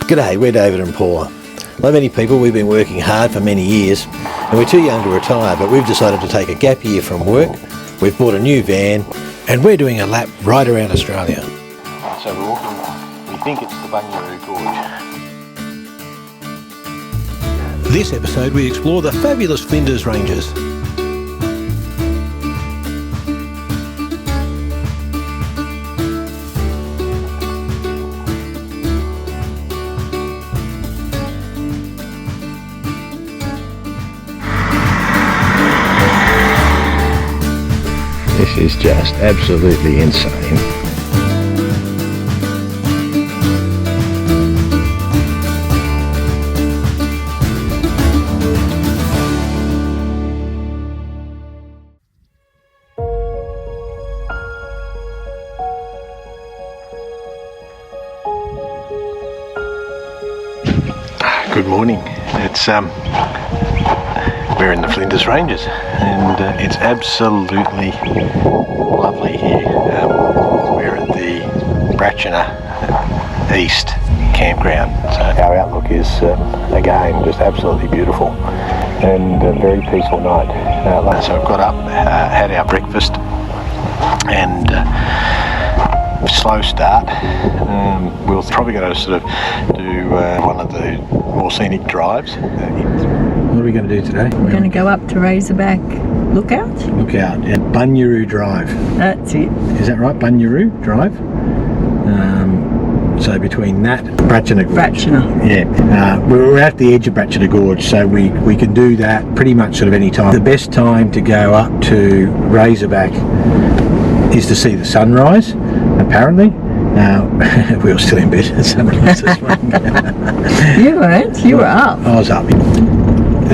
G'day, we're David and Paula. Like many people, we've been working hard for many years and we're too young to retire, but we've decided to take a gap year from work. We've bought a new van and we're doing a lap right around Australia. So we're walking, we think it's the Bunyeroo Gorge. This episode we explore the fabulous Flinders Ranges. This is just absolutely insane. Good morning. It's we're in the Flinders Ranges and it's absolutely lovely here. We're at the Brachina East Campground. So our outlook is again just absolutely beautiful and a very peaceful night. So I've got up, had our breakfast and slow start. We're probably going to sort of do one of the more scenic drives. What are we going to do today? We're going to go up to Razorback Lookout at Bunyeroo Drive. That's it. Is that right? Bunyeroo Drive? So between that, Brachina Gorge. Brachina. Yeah. We're at the edge of Brachina Gorge, so we can do that pretty much sort of any time. The best time to go up to Razorback is to see the sunrise, apparently. We were still in bed at sunrise this morning. You weren't, you were up. I was up.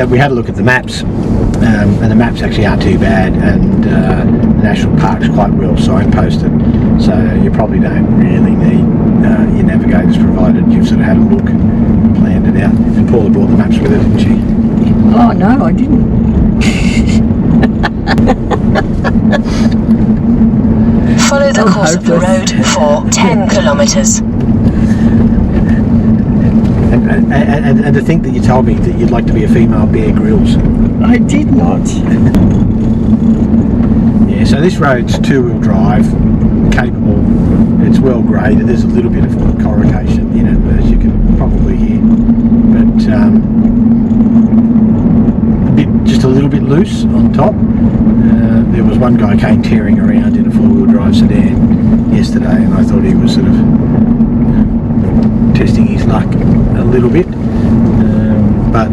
We had a look at the maps, and the maps actually aren't too bad, and the national park's quite well signposted, so you probably don't really need your navigators, provided you've sort of had a look and planned it out. And Paula brought the maps with her, didn't she? Oh no, I didn't. Follow the course of the road for 10 kilometres. And to think that you told me that you'd like to be a female Bear Grylls. I did not. Yeah, so this road's two-wheel drive, capable, it's well graded, there's a little bit of corrugation in it, as you can probably hear, but just a little bit loose on top. There was one guy came tearing around in a four-wheel drive sedan yesterday, and I thought he was sort of testing his luck a little bit, but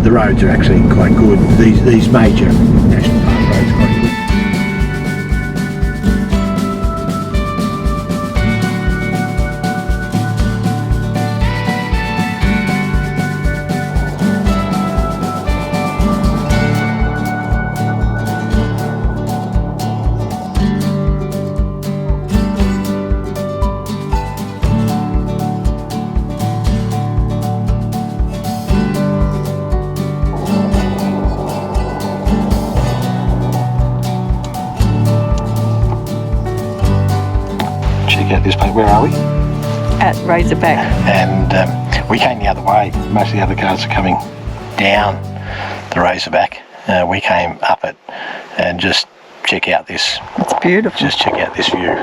the roads are actually quite good. These major national park roads are quite good. At this place, where are we? At Razorback. And we came the other way. Most of the other cars are coming down the Razorback. We came up it and just check out this. It's beautiful. Just check out this view.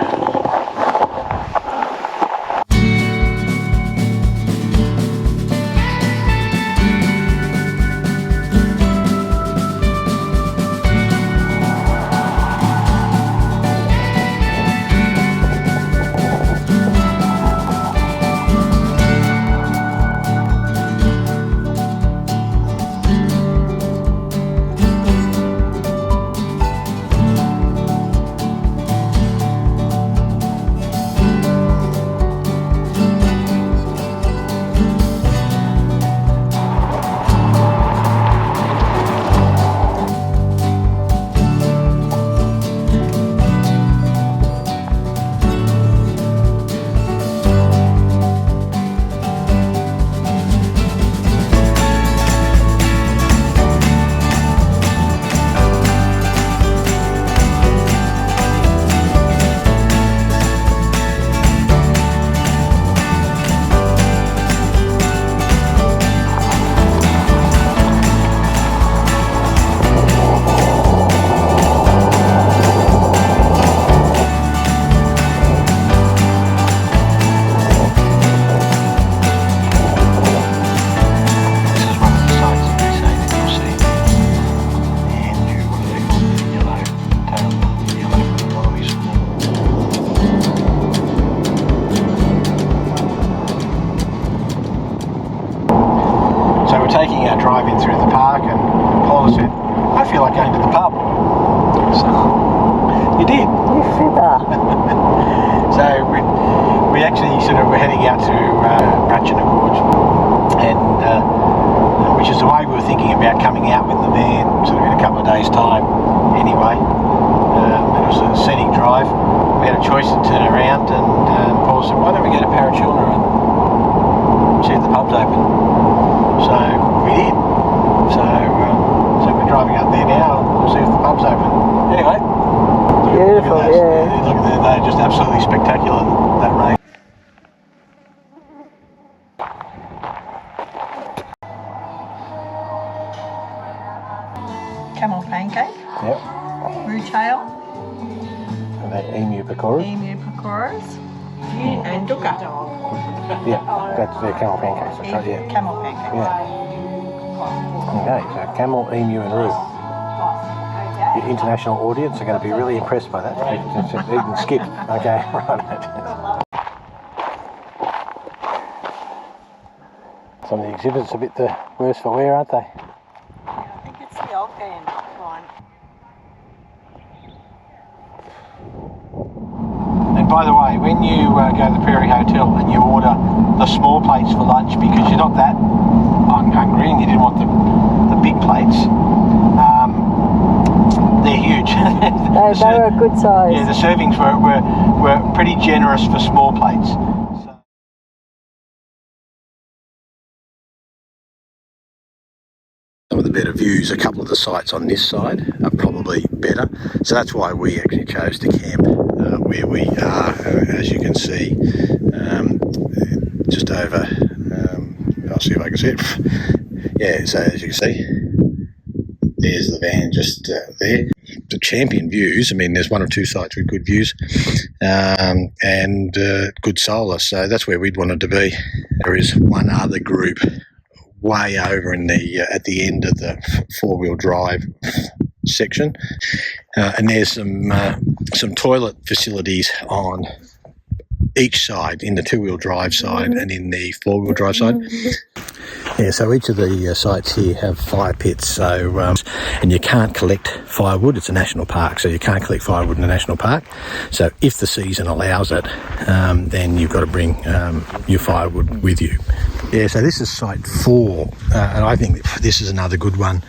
our drive in through the park, and Paula said, I feel like going to the pub. So, you did. You fibber. So we actually sort of were heading out to Brachina Gorge, and which is the way we were thinking about coming out with the van sort of in a couple of days' time anyway. It was a scenic drive. We had a choice to turn around, and Paul said, why don't we go to Parachilna and see if the pub's open? So we did. So we're driving up there now, and we'll see if the pub's open. Anyway, Beautiful, look at those. yeah. Look at that, they're just absolutely spectacular, that rain. Camel pancake, Yep. roux tail, And that emu pakora. emu pakoras, and dukkha. Yeah, that's their camel pancakes. That's right, yeah. Camel pancakes. Yeah. Okay, so camel, emu and roux. Your international audience are going to be really impressed by that. You can skip. Okay, right. Some of the exhibits are a bit the worse for wear, aren't they? I think it's the old band one. And by the way, when you go to the Prairie Hotel and you order the small plates for lunch because you're not that hungry and you didn't want the big plates, they're huge. They were a good size. Yeah, the servings were pretty generous for small plates. Some of the better views, a couple of the sites on this side are probably better. So that's why we actually chose to camp where we are, as you can see, just over, I'll see if I can see it. Yeah, so as you can see, there's the van just there. The champion views, I mean, there's one or two sites with good views and good solar, so that's where we'd wanted to be. There is one other group way over in the at the end of the four-wheel drive section, and there's some toilet facilities on each side, in the two-wheel drive side and in the four-wheel drive side. Yeah, so each of the sites here have fire pits, so and you can't collect firewood. It's a national park, so you can't collect firewood in a national park. So if the season allows it, then you've got to bring your firewood with you. Yeah, so this is site 4, and I think this is another good one.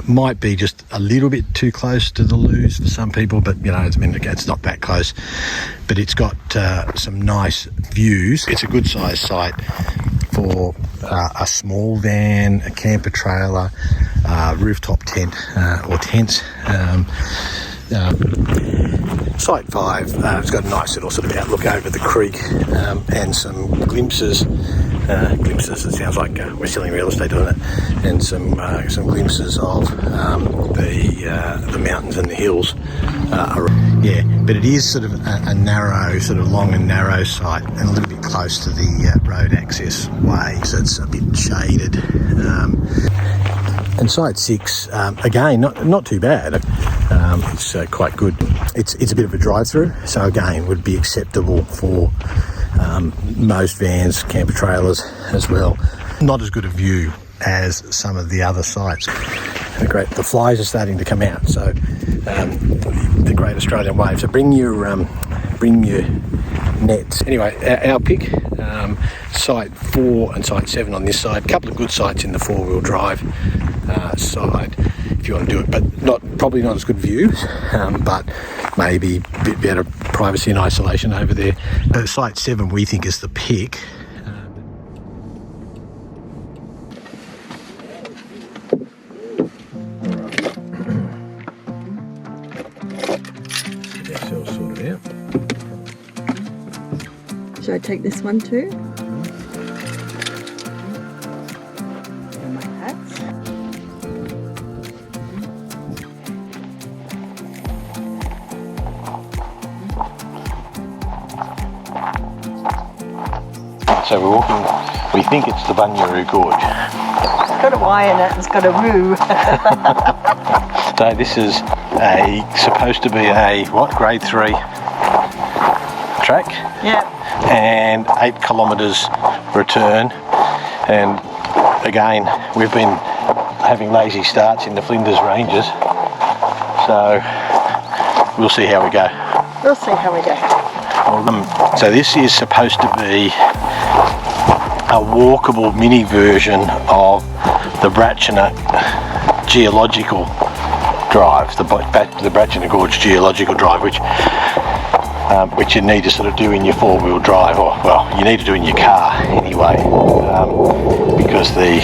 Might be just a little bit too close to the loos for some people, but you know, it's not that close. But it's got some nice views. It's a good sized site for a small van, a camper trailer, rooftop tent or tents. Site 5, it's got a nice little sort of outlook over the creek and some glimpses. Glimpses, it sounds like we're selling real estate, doesn't it? And some glimpses of the mountains and the hills. Yeah, but it is sort of a narrow, sort of long and narrow site, and a little bit close to the road access way, so it's a bit shaded. And site 6, again, not too bad. It's quite good. It's a bit of a drive-through, so again, would be acceptable for most vans, camper trailers as well. Not as good a view as some of the other sites. The flies are starting to come out, so the Great Australian Wave. So bring your nets. Anyway, our pick, site 4 and site 7 on this side. A couple of good sites in the four-wheel drive side if you want to do it, but probably not as good views, but maybe a bit better privacy and isolation over there. Site 7 we think is the pick. Get ourselves sorted out. Should I take this one too? And my hats. So we're walking, we think it's the Bunyeroo Gorge. It's got a Y in it, it's got a roo. So this is supposed to be a, grade 3 track? Yeah. And 8 kilometres return. And again, we've been having lazy starts in the Flinders Ranges. So we'll see how we go. We'll see how we go. So this is supposed to be a walkable mini version of the Brachina geological drive, the Brachina Gorge geological drive, which you need to sort of do in your four-wheel drive, or well, you need to do in your car anyway, because the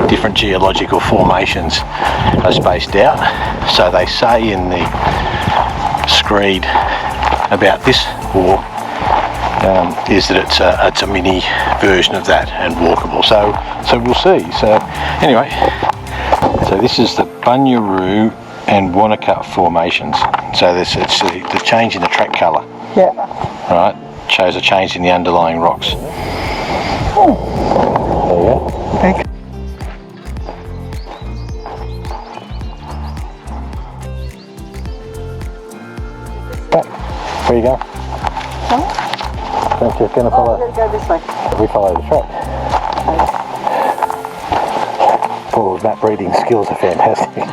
different geological formations are spaced out. So they say in the screed about this walk is that it's a mini version of that and walkable. So we'll see. So anyway, so this is the Bunyeroo and Wanaka formations. So it's the change in the track colour. Yeah. Right, shows a change in the underlying rocks. Oh. There you go. Okay. Where you go? Huh? Don't you going to follow? I'm going to go this way. We follow the track. Paula's map reading skills are fantastic.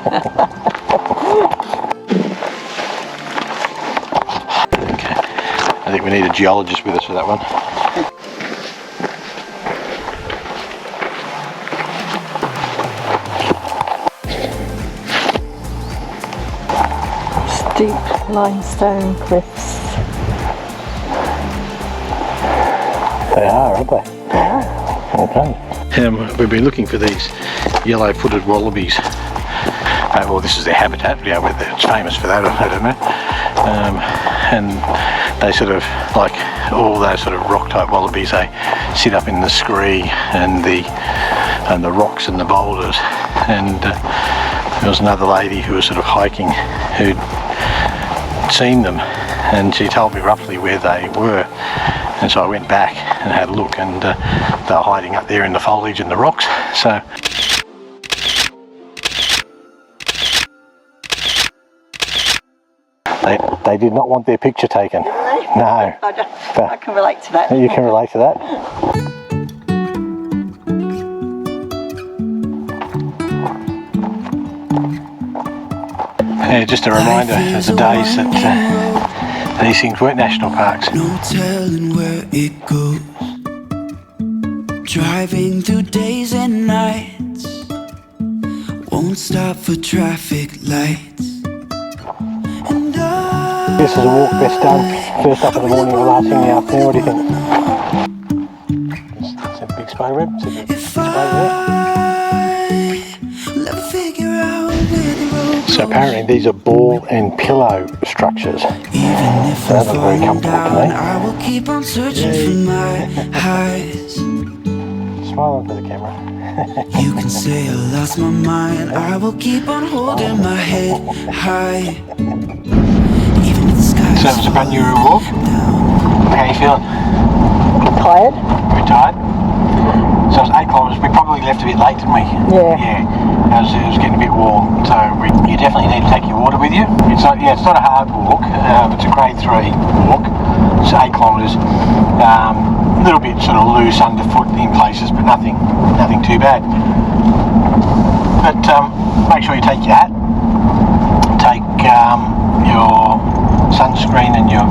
Okay, I think we need a geologist with us for that one. Steep limestone cliffs. They are, aren't they? Yeah. Okay. We've been looking for these yellow-footed wallabies. Well, this is their habitat. Yeah, it's famous for that. I don't know. And they sort of, like all those sort of rock-type wallabies, they sit up in the scree and the rocks and the boulders. And there was another lady who was sort of hiking who'd seen them, and she told me roughly where they were. And so I went back and had a look, and they were hiding up there in the foliage and the rocks. So they did not want their picture taken. Really? No. I can relate to that. You can relate to that? Yeah, just a reminder of the days that these things weren't national parks. No telling where it goes. Driving through days and nights. Won't stop for traffic lights. And This is a walk best done first up in the morning or last thing in the afternoon. What do you think? It's a big spider web. It's a big spider web. So apparently these are ball and pillow structures. So that looks very comfortable to me. I will keep on searching for my highs. Smile into the camera. You can say I lost my mind. I will keep on holding my head high. Even if the sky So it was a Bunyeroo walk. How are you feeling? Tired? We're tired. So it was 8 kilometres. We probably left a bit late, didn't we? Yeah. Yeah. It was getting a bit warm. So you definitely need to take your water with you. It's not a hard walk. It's a grade 3 walk. It's 8 kilometres. A little bit sort of loose underfoot in places, but nothing too bad. But make sure you take your hat, take your sunscreen and your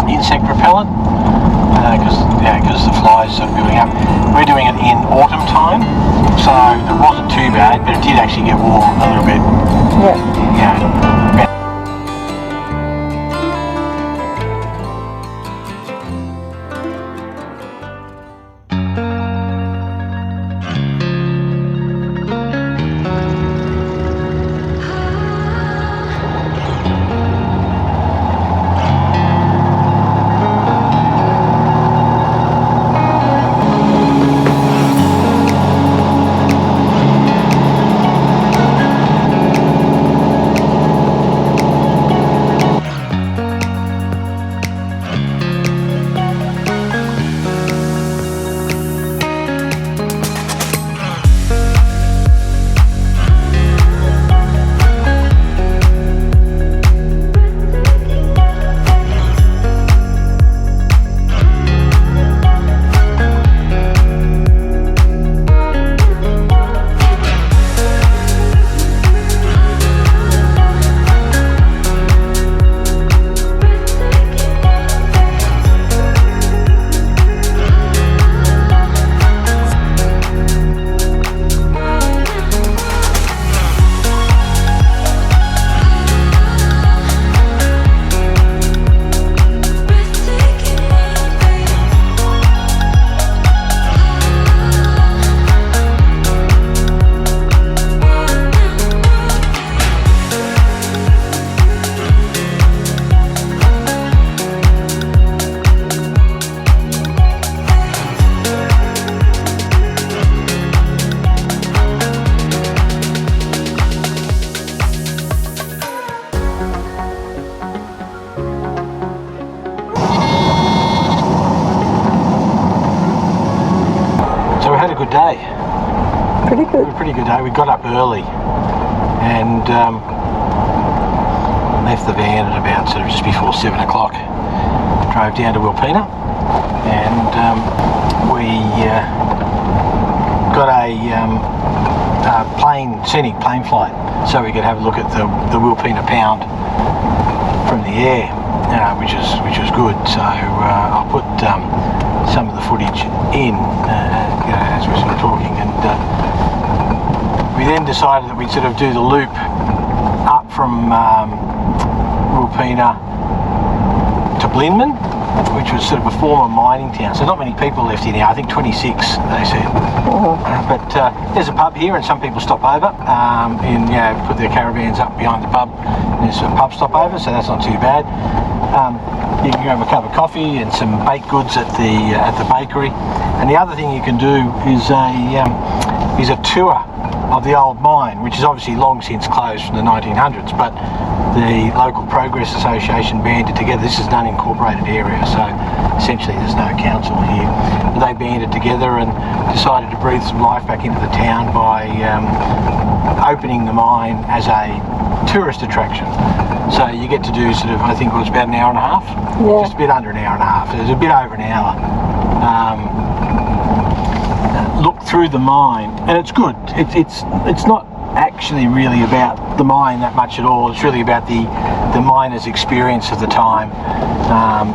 insect repellent, because the flies sort of building up. We're doing it in autumn time, so it wasn't too bad, but it did actually get warm a little bit. Yeah. good day. Pretty good. Pretty good day. We got up early and left the van at about sort of just before 7 o'clock. Drove down to Wilpena and we got a scenic plane flight so we could have a look at the Wilpena Pound from the air, which was good. So I'll put some of the footage in as we're sort of talking, and we then decided that we'd sort of do the loop up from Wilpena to Blinman, which was sort of a former mining town. So not many people left here now. I think 26 they said. But there's a pub here, and some people stop over and put their caravans up behind the pub. And there's a pub stop over, so that's not too bad. You can grab a cup of coffee and some baked goods at the bakery. And the other thing you can do is a tour of the old mine, which is obviously long since closed from the 1900s, but the local Progress Association banded together. This is an unincorporated area, so essentially there's no council here. But they banded together and decided to breathe some life back into the town by opening the mine as a tourist attraction. So you get to do sort of, I think it was about an hour and a half, just a bit under an hour and a half. It was a bit over an hour. Look through the mine, and it's good. It's not actually really about the mine that much at all. It's really about the miners' experience of the time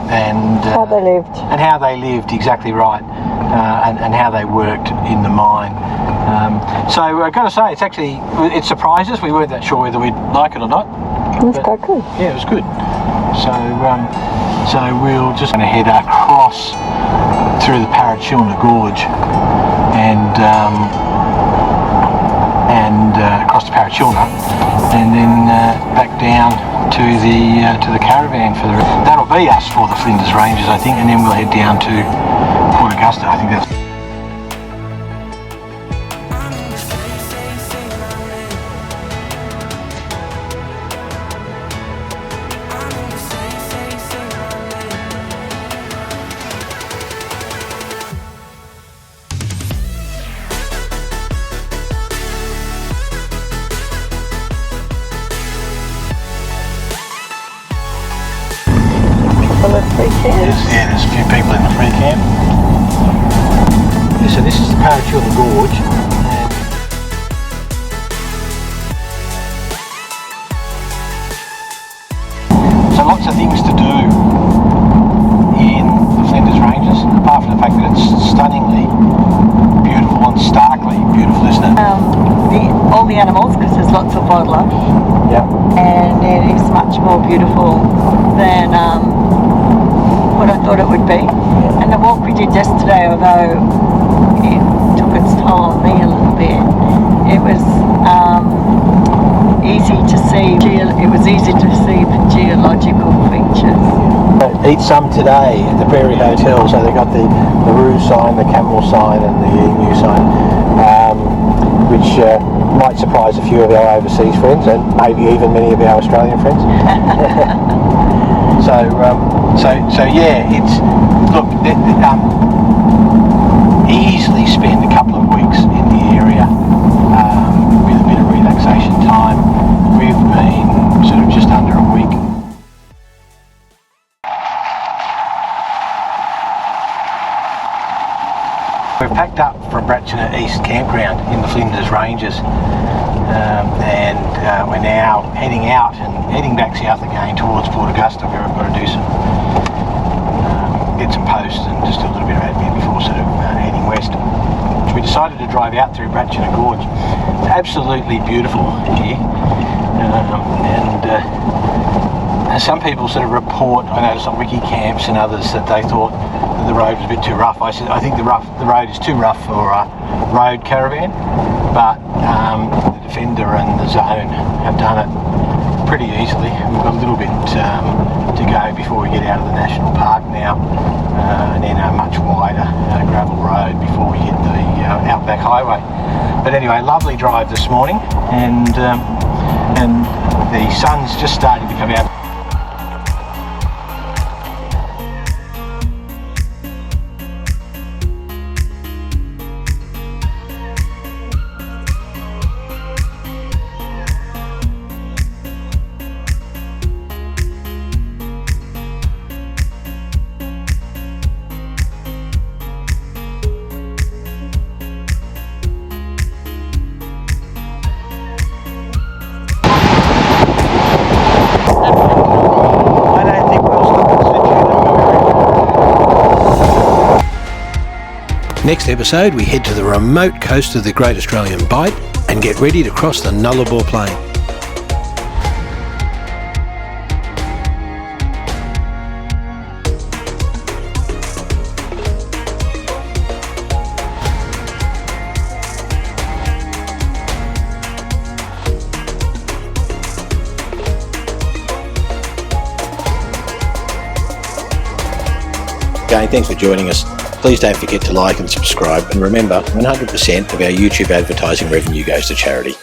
and How they lived. and how they lived, exactly right, and how they worked in the mine. So I've got to say, it surprised us. We weren't that sure whether we'd like it or not. That's quite good. Yeah, it was good. So we'll just going to head across through the Parachilna Gorge and across to Parachilna, and then back down to the caravan for that'll be us for the Flinders Ranges, I think, and then we'll head down to Port Augusta. I think that's. There's a few people in the free camp. So this is the Parachilna Gorge. So lots of things to do in the Flinders Ranges, apart from the fact that it's stunningly beautiful and starkly beautiful, isn't it? All the animals, because there's lots of wildlife. Yeah. And it is much more beautiful than what I thought it would be. And the walk we did yesterday, although it took its toll on me a little bit, it was easy to see. It was easy to see the geological features. Eat some today at the Prairie Hotel. So they got the roo sign, the camel sign, and the emu sign, which might surprise a few of our overseas friends, and maybe even many of our Australian friends. So yeah, it's easily spend a couple of weeks in the area with a bit of relaxation time. We've been sort of just under a week. We've packed up from Brachina East Campground in the Flinders Ranges, and we're now heading out and heading back south again towards Port Augusta, where I've got to do get some posts and just do a little bit of admin before sort of heading west. So we decided to drive out through Brachina Gorge. It's absolutely beautiful here, and some people sort of report, I noticed on Wiki Camps and others, that they thought that the road was a bit too rough. I said I think the road is too rough for a road caravan, but the Defender and the Zone have done it pretty easily. We've got a little bit to go before we get out of the national park now, and then a much wider gravel road before we hit the Outback Highway. But anyway, lovely drive this morning, and the sun's just starting to come out. Next episode, we head to the remote coast of the Great Australian Bight and get ready to cross the Nullarbor Plain. Again, thanks for joining us. Please don't forget to like and subscribe, and remember, 100% of our YouTube advertising revenue goes to charity.